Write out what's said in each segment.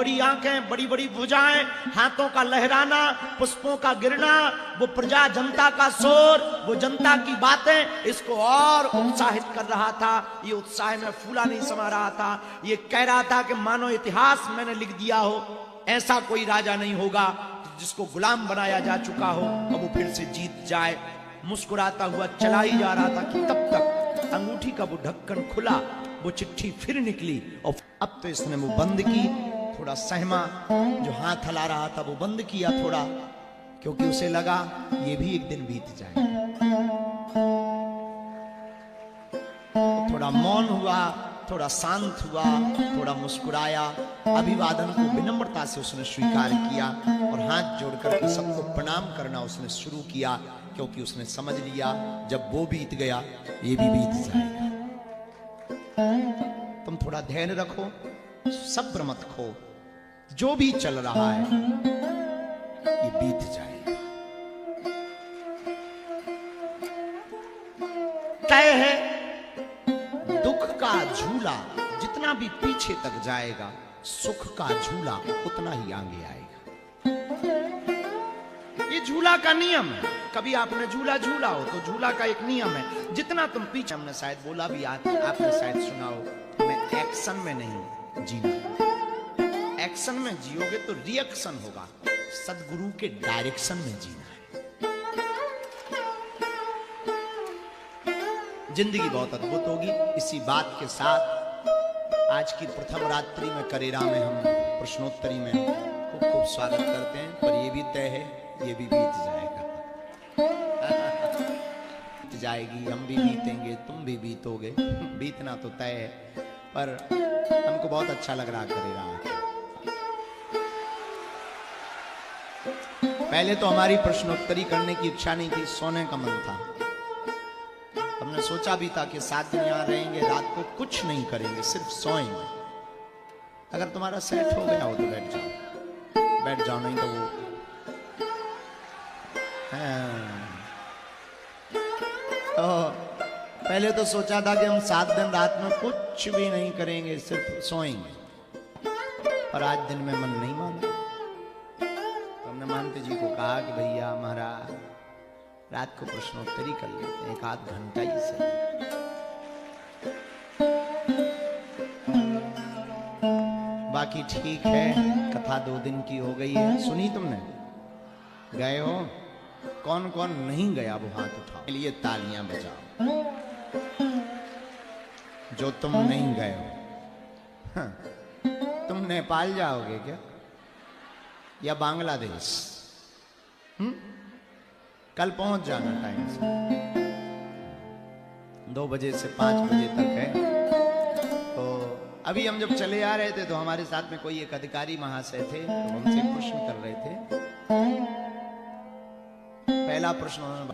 बड़ी आंखें, बड़ी बड़ी भुजाएं, हाथों का लहराना, पुष्पों का गिरना, वो प्रजा जनता का शोर, वो जनता की बातें इसको और उत्साहित कर रहा था। ये उत्साह में फूला नहीं समा रहा था। ये कह रहा था कि मानो इतिहास मैंने लिख दिया हो, ऐसा कोई राजा नहीं होगा जिसको गुलाम बनाया जा चुका हो और वो फिर से जीत जाए। मुस्कुराता हुआ चला ही जा रहा था कि तब तक अंगूठी का वो ढक्कन खुला, वो चिट्ठी फिर निकली और अब तो इसने वो बंद की। थोड़ा सहमा, जो हाथ हला रहा था वो बंद किया थोड़ा, क्योंकि उसे लगा ये भी एक दिन बीत जाएगा। थोड़ा मौन हुआ, थोड़ा शांत हुआ, थोड़ा मुस्कुराया, अभिवादन को विनम्रता से उसने स्वीकार किया और हाथ जोड़कर के सबको प्रणाम करना उसने शुरू किया, क्योंकि उसने समझ लिया जब वो बीत गया ये भी बीत जाएगा। तुम थोड़ा धैर्य रखो, सब्र मत खो, जो भी चल रहा है ये बीत जाएगा। तय है दुख का झूला जितना भी पीछे तक जाएगा, सुख का झूला उतना ही आगे आएगा। ये झूला का नियम है। कभी आपने झूला झूला हो तो झूला का एक नियम है, जितना तुम पीछे, हमने शायद बोला भी, आपने शायद सुना हो, मैं एक्शन में नहीं जीना। एक्शन में जियोगे तो रिएक्शन होगा, सदगुरु के डायरेक्शन में जीना है। जिंदगी बहुत अद्भुत होगी। इसी बात के साथ आज की प्रथम रात्रि में करेरा में हम प्रश्नोत्तरी में खूब खूब स्वागत करते हैं। पर ये भी तय है ये भी बीत जाएगा। बीत जाएगी, हम भी बीतेंगे, तुम भी बीतोगे। बीतना तो तय है, पर हमको बहुत अच्छा लग रहा करेरा। पहले तो हमारी प्रश्नोत्तरी करने की इच्छा नहीं थी, सोने का मन था। हमने सोचा भी था कि 7 दिन यहां रहेंगे, रात को कुछ नहीं करेंगे, सिर्फ सोएंगे। अगर तुम्हारा सेट हो गया हो तो बैठ जाओ, बैठ जाओ, नहीं तो वो तो पहले तो सोचा था कि हम 7 दिन रात में कुछ भी नहीं करेंगे, सिर्फ सोएंगे। पर आज दिन में मन नहीं माना। तो हमने मानते जी को कहा कि भैया महाराज रात को प्रश्नोत्तरी कर लेते हैं, 1 आध घंटा ही से। बाकी ठीक है, कथा 2 दिन की हो गई है। सुनी तुमने? गए हो? कौन कौन नहीं गया वो हाथ उठाओ, लिए तालियां बजाओ। जो तुम नहीं गए हो, हाँ। तुम नेपाल जाओगे क्या या बांग्लादेश? कल पहुंच जाना टाइम से। 2 बजे से 5 बजे तक है। तो अभी हम जब चले आ रहे थे तो हमारे साथ में कोई एक अधिकारी महाशय थे, तो हमसे प्रश्न कर रहे थे। पहला प्रश्न उन्होंने,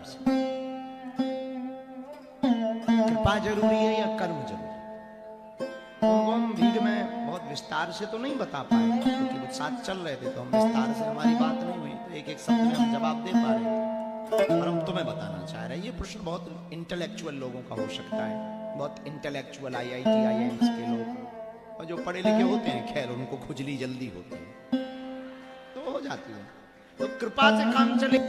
कृपा जरूरी है या कर्म जरूरी? उनको हम भीड़ में बहुत विस्तार से तो नहीं बता पाए, क्योंकि वो साथ चल रहे थे, तो हम विस्तार से हमारी बात नहीं हुई, तो एक एक शब्द में हम जवाब दे पा रहे थे। और हम तुम्हें बताना चाह रहे हैं, ये प्रश्न बहुत इंटेलेक्चुअल लोगों का हो सकता है, बहुत इंटेलेक्चुअल IIT IIMs के लोग, और जो पढ़े लिखे होते हैं खैर उनको खुजली जल्दी होती है, तो हो जाती है। तो कृपा से काम चले।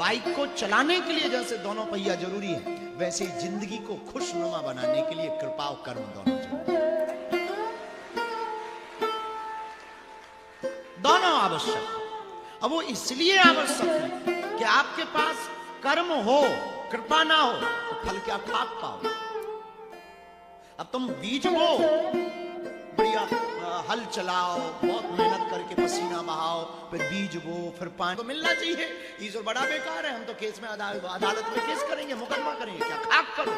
बाइक को चलाने के लिए जैसे दोनों पहिया जरूरी है, वैसे ही जिंदगी को खुशनुमा बनाने के लिए कृपा और कर्म दोनों जरूरी है। दोनों आवश्यक। अब वो इसलिए आवश्यक है कि आपके पास कर्म हो, कृपा ना हो तो फल क्या खाक पाओ। अब तुम बीज बो, बढ़िया हल चलाओ, बहुत मेहनत करके पसीना बहाओ, फिर बीज बो, फिर पानी तो मिलना चाहिए। ईश्वर बड़ा बेकार है, हम तो केस में अदालत में केस करेंगे, मुकदमा करेंगे, क्या खाक करो।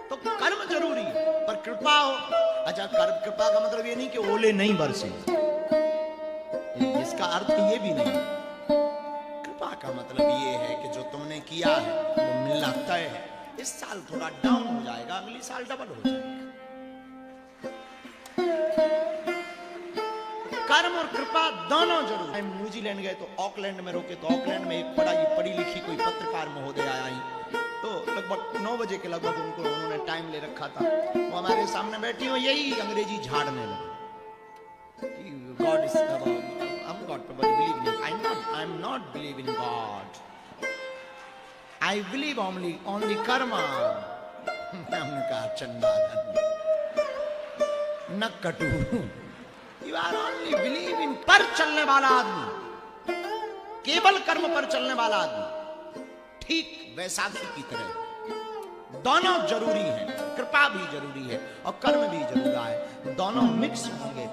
तो कर्म जरूरी है, पर कृपा हो। अच्छा, कृपा का मतलब ये नहीं कि ओले नहीं बरसे, इसका अर्थ ये भी नहीं। कृपा का मतलब ये है कि जो तुमने किया है वो मिलना तय है। इस साल थोड़ा डाउन हो जाएगा, अगली साल डबल हो जाएगा। कर्म और कृपा दोनों जरूर। हम न्यूजीलैंड गए तो ऑकलैंड में रोके, तो ऑकलैंड में एक पढ़ी लिखी कोई पत्रकार महोदय आई, तो लगभग 9 बजे के लगभग उन्होंने टाइम ले रखा था। वो हमारे सामने बैठी हो, यही अंग्रेजी झाड़ने लगे। I'm God, but believe in I'm not believe in God. I believe only karma. हमने कहा चंडालन न कटू। You are only believe in पर चलने वाला आदमी, केवल कर्म पर चलने वाला आदमी ठीक वैसाखी की तरह दोनों जरूरी है, कृपा भी जरूरी है और कर्म भी जरूरी है, दोनों मिक्स होंगे।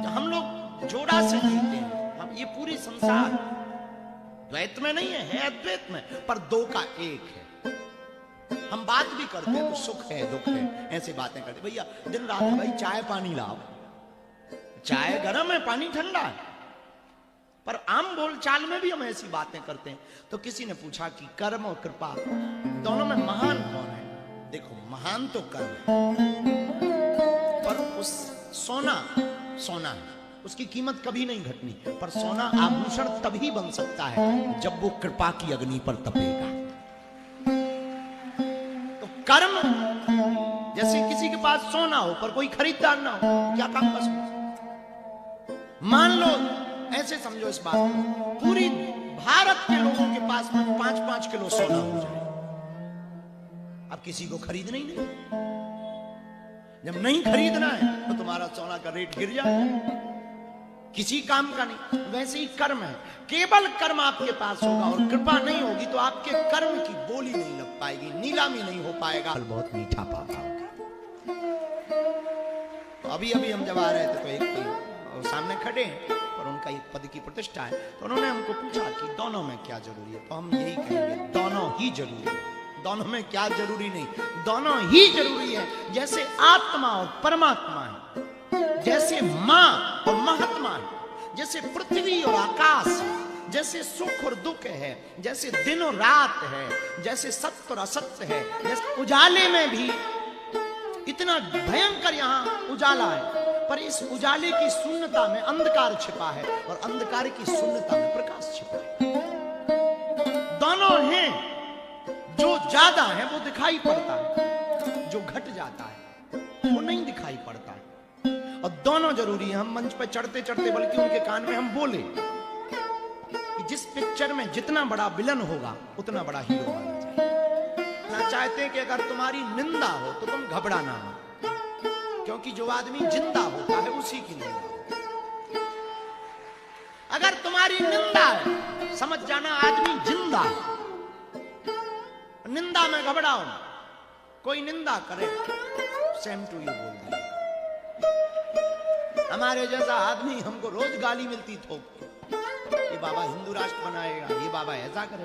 हम लोग जोड़ा से जीते हैं, हम ये पूरी संसार द्वैत में नहीं है अद्वैत में, पर दो का एक है। हम बात भी करते हैं तो सुख है दुख है ऐसी बातें करते, भैया दिन रात भाई चाय पानी लाओ, चाय गर्म है पानी ठंडा है, पर आम बोलचाल में भी हम ऐसी बातें करते हैं। तो किसी ने पूछा कि कर्म और कृपा दोनों में महान कौन है? देखो महान तो कर्म है, पर उस सोना है, उसकी कीमत कभी नहीं घटनी, पर सोना आभूषण तभी बन सकता है जब वो कृपा की अग्नि पर तपेगा। तो कर्म जैसे किसी के पास सोना हो पर कोई खरीदार ना हो, क्या काम कर सकते? मान लो ऐसे समझो इस बात को, पूरी भारत के लोगों के पास में 5-5 किलो सोना हो जाए, अब किसी को खरीदना ही नहीं। जब नहीं खरीदना है तो तुम्हारा सोना का रेट गिर जाएगा, किसी काम का नहीं। वैसे ही कर्म है, केवल कर्म आपके पास होगा और कृपा नहीं होगी तो आपके कर्म की बोली नहीं लग पाएगी, नीलामी नहीं हो पाएगा, बहुत मीठा पाता होगा। तो अभी हम जब आ रहे थे तो एक सामने खड़े और उनका एक पद की प्रतिष्ठा है, तो उन्होंने हमको पूछा कि दोनों में क्या जरूरी है? तो हम यही कहेंगे दोनों ही जरूरी है। दोनों में क्या जरूरी नहीं, दोनों ही जरूरी है। जैसे आत्मा और परमात्मा है, जैसे मां और महात्मा है, जैसे पृथ्वी और आकाश है, जैसे सुख और दुख है, जैसे दिन और रात है, जैसे सत्य और असत्य है, जैसे उजाले में भी इतना भयंकर यहाँ उजाला है, पर इस उजाले की शून्यता में अंधकार छिपा है और अंधकार की शून्यता में प्रकाश छिपा है। दोनों हैं, जो ज्यादा है वो दिखाई पड़ता है, जो घट जाता है वो नहीं दिखाई पड़ता है, और दोनों जरूरी है। हम मंच पे चढ़ते चढ़ते बल्कि उनके कान में हम बोले कि जिस पिक्चर में जितना बड़ा विलन होगा उतना बड़ा हीरो माना जाए। ना चाहते कि अगर तुम्हारी निंदा हो तो तुम घबराना मत, क्योंकि जो आदमी जिंदा होता है उसी की निंदा होती। अगर तुम्हारी निंदा है समझ जाना आदमी जिंदा है, निंदा में घबराओ ना। कोई निंदा करे सेम टू यू बोल दिया। हमारे जैसा आदमी हमको रोज गाली मिलती थोक, ये बाबा हिंदू राष्ट्र बनाएगा, ये बाबा ऐसा करे।